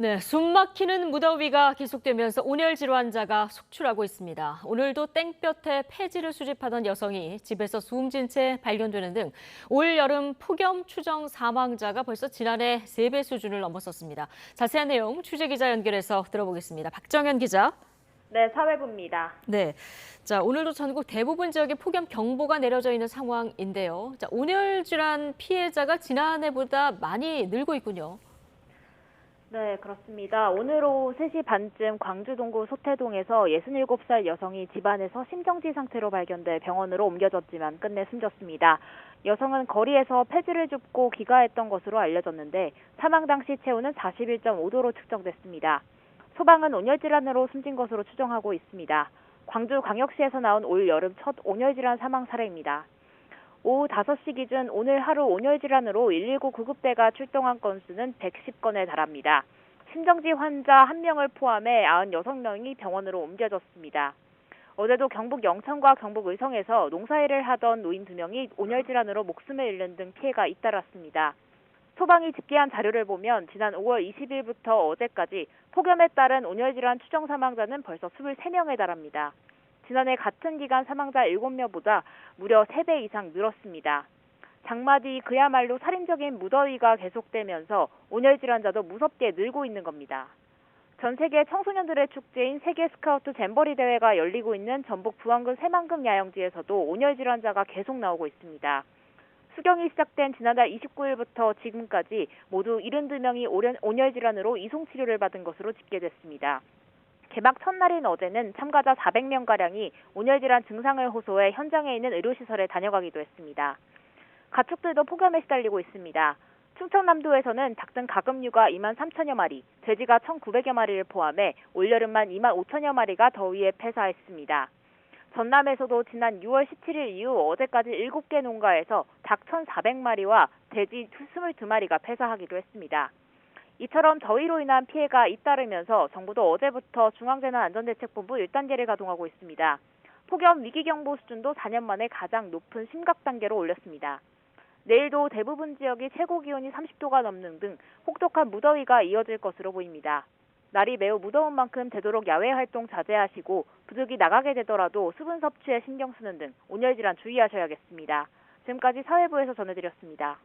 네, 숨막히는 무더위가 계속되면서 온열 질환자가 속출하고 있습니다. 오늘도 땡볕에 폐지를 수집하던 여성이 집에서 숨진 채 발견되는 등 올 여름 폭염 추정 사망자가 벌써 지난해 3배 수준을 넘어섰습니다. 자세한 내용 취재 기자 연결해서 들어보겠습니다. 박정현 기자. 네, 사회부입니다. 네, 자 오늘도 전국 대부분 지역에 폭염 경보가 내려져 있는 상황인데요. 자, 온열 질환 피해자가 지난해보다 많이 늘고 있군요. 네, 그렇습니다. 오늘 오후 3시 반쯤 광주 동구 소태동에서 67살 여성이 집안에서 심정지 상태로 발견돼 병원으로 옮겨졌지만 끝내 숨졌습니다. 여성은 거리에서 폐지를 줍고 귀가했던 것으로 알려졌는데 사망 당시 체온은 41.5도로 측정됐습니다. 소방은 온열질환으로 숨진 것으로 추정하고 있습니다. 광주광역시에서 나온 올 여름 첫 온열질환 사망 사례입니다. 오후 5시 기준 오늘 하루 온열질환으로 119 구급대가 출동한 건수는 110건에 달합니다. 심정지 환자 1명을 포함해 96명이 병원으로 옮겨졌습니다. 어제도 경북 영천과 경북 의성에서 농사일을 하던 노인 2명이 온열질환으로 목숨을 잃는 등 피해가 잇따랐습니다. 소방이 집계한 자료를 보면 지난 5월 20일부터 어제까지 폭염에 따른 온열질환 추정 사망자는 벌써 23명에 달합니다. 지난해 같은 기간 사망자 7명보다 무려 3배 이상 늘었습니다. 장마 뒤 그야말로 살인적인 무더위가 계속되면서 온열 질환자도 무섭게 늘고 있는 겁니다. 전 세계 청소년들의 축제인 세계 스카우트 잼버리 대회가 열리고 있는 전북 부안군 새만금 야영지에서도 온열 질환자가 계속 나오고 있습니다. 수경이 시작된 지난달 29일부터 지금까지 모두 72명이 온열 질환으로 이송 치료를 받은 것으로 집계됐습니다. 개막 첫날인 어제는 참가자 400명가량이 온열질환 증상을 호소해 현장에 있는 의료시설에 다녀가기도 했습니다. 가축들도 폭염에 시달리고 있습니다. 충청남도에서는 닭등 가금류가 2만 3천여 마리, 돼지가 1,900여 마리를 포함해 올여름만 2만 5천여 마리가 더위에 폐사했습니다. 전남에서도 지난 6월 17일 이후 어제까지 7개 농가에서 닭 1,400마리와 돼지 22마리가 폐사하기도 했습니다. 이처럼 더위로 인한 피해가 잇따르면서 정부도 어제부터 중앙재난안전대책본부 1단계를 가동하고 있습니다. 폭염 위기경보 수준도 4년 만에 가장 높은 심각 단계로 올렸습니다. 내일도 대부분 지역이 최고 기온이 30도가 넘는 등 혹독한 무더위가 이어질 것으로 보입니다. 날이 매우 무더운 만큼 되도록 야외 활동 자제하시고 부득이 나가게 되더라도 수분 섭취에 신경 쓰는 등 온열질환 주의하셔야겠습니다. 지금까지 사회부에서 전해드렸습니다.